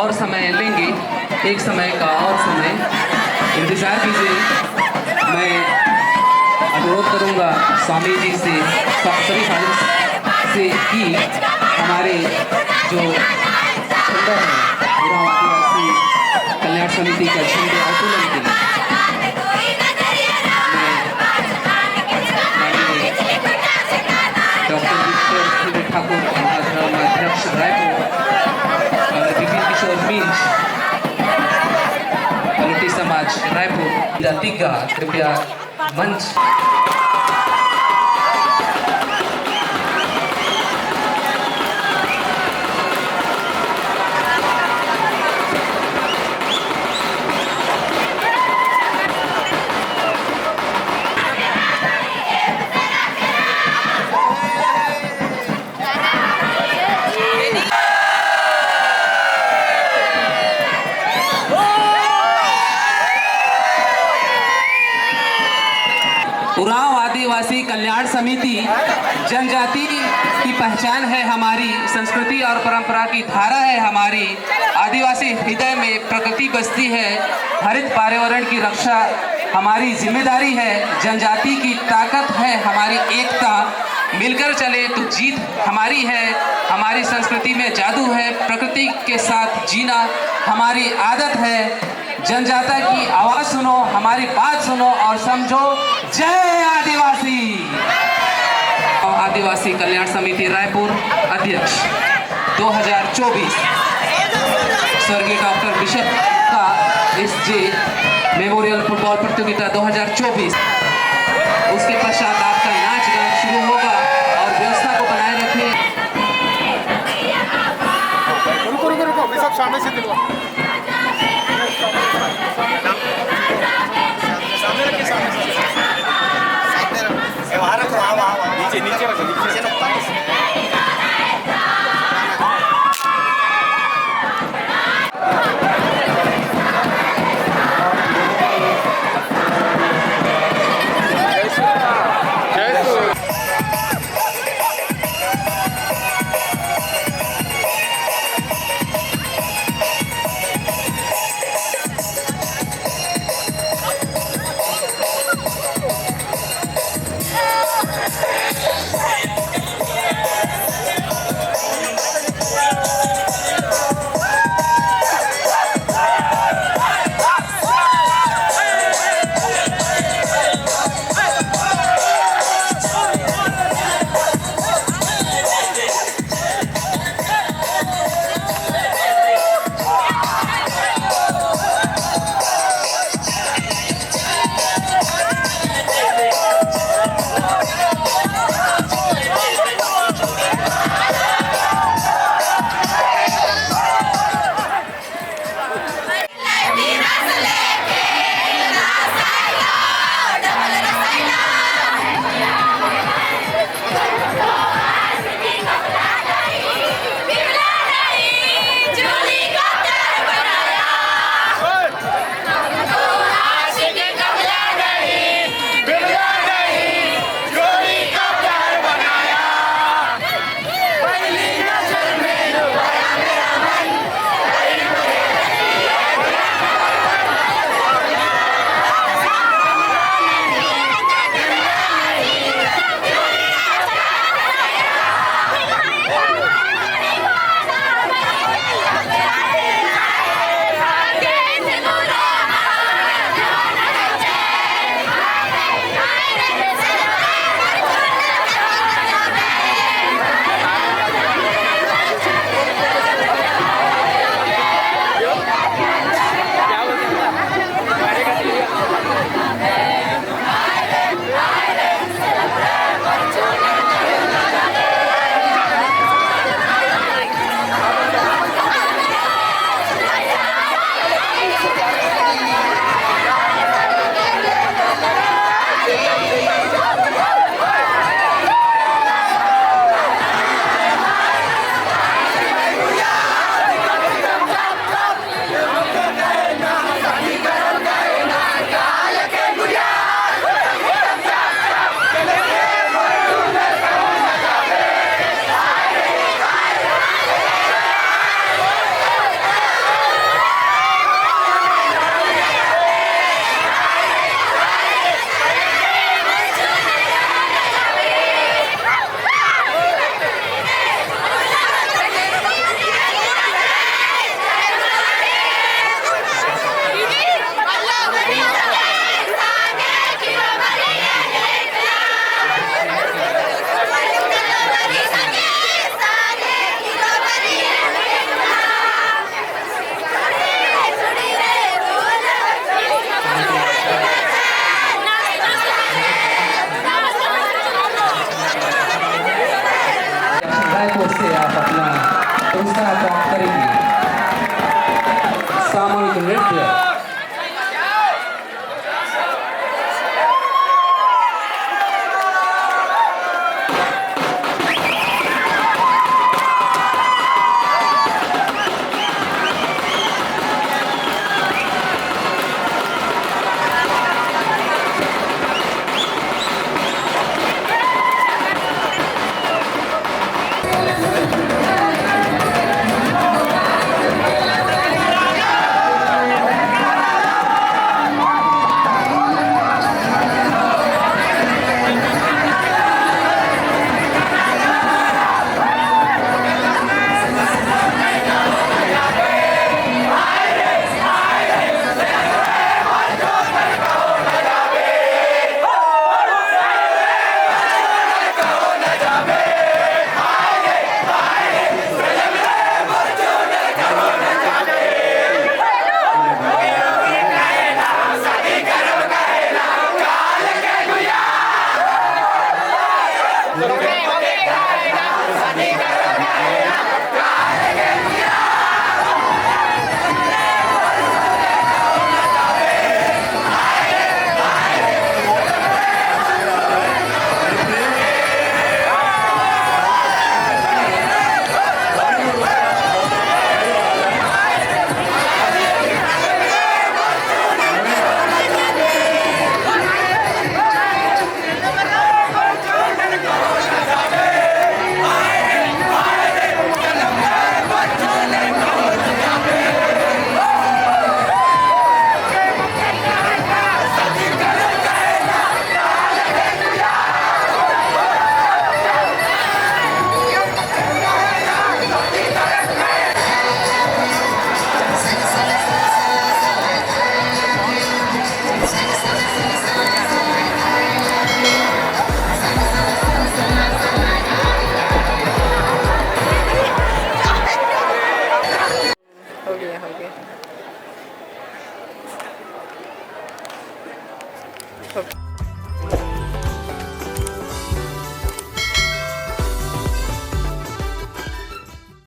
और समय लेंगे, एक समय का और समय इंतज़ार कीजिए। मैं अनुरोध करूंगा स्वामी जी से, सभी फादर से कि हमारे जो झंडा है उरांव आदिवासी कल्याण समिति का झंडे अवतुलन के लिए डॉक्टर विक्टर ठाकुर अध्यक्ष रायपुर और विपिन किशोर मिंज पलटी समाज रायपुर जाति का कृपया मंच उरांव आदिवासी कल्याण समिति जनजाति की पहचान है हमारी, संस्कृति और परंपरा की धारा है हमारी। आदिवासी हृदय में प्रकृति बसती है, हरित पर्यावरण की रक्षा हमारी जिम्मेदारी है। जनजाति की ताकत है हमारी एकता, मिलकर चले तो जीत हमारी है। हमारी संस्कृति में जादू है, प्रकृति के साथ जीना हमारी आदत है। जनजाति की आवाज सुनो, हमारी बात सुनो और समझो। जय आदिवासी। आदिवासी कल्याण समिति रायपुर अध्यक्ष 2024 स्वर्गीय डॉक्टर बिशप का SJ मेमोरियल फुटबॉल प्रतियोगिता 2024। उसके पश्चात आपका नाच गान शुरू होगा और व्यवस्था को बनाए रखें। रुको, सामने से दिलवा नीचे रखो, नीचे हो